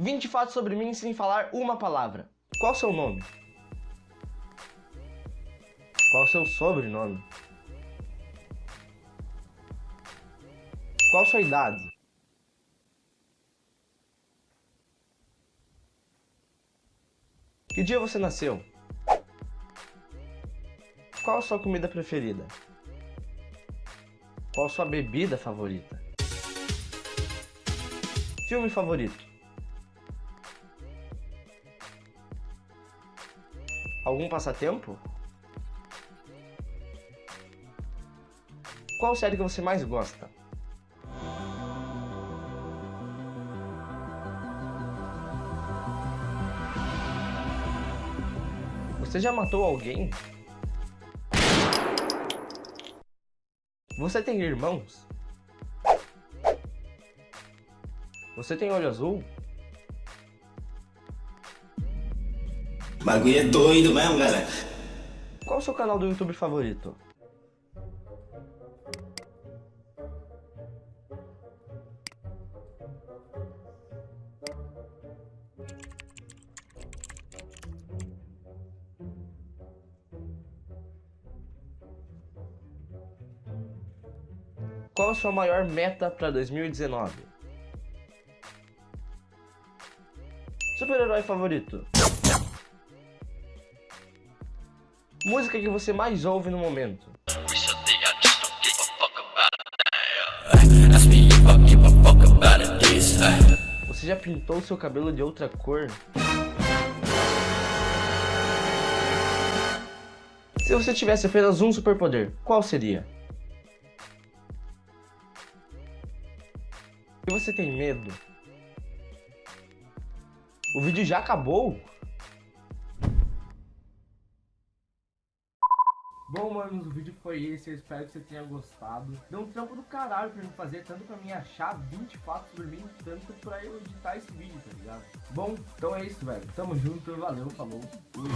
20 fatos sobre mim sem falar uma palavra. Qual o seu nome? Qual o seu sobrenome? Qual a sua idade? Que dia você nasceu? Qual a sua comida preferida? Qual a sua bebida favorita? Filme favorito? Algum passatempo? Qual série que você mais gosta? Você já matou alguém? Você tem irmãos? Você tem olho azul? O bagulho é doido mesmo, galera. Qual o seu canal do YouTube favorito? Qual a sua maior meta para 2019? Super-herói favorito? Música que você mais ouve no momento? Você já pintou seu cabelo de outra cor? Se você tivesse apenas um superpoder, qual seria? E você tem medo? O vídeo já acabou? Bom, manos, o vídeo foi esse, eu espero que você tenha gostado. Deu um trampo do caralho pra mim fazer, tanto pra mim achar 20 fatos sobre mim, tanto pra eu editar esse vídeo, tá ligado? Bom, então é isso, velho. Tamo junto, valeu, falou. Fui.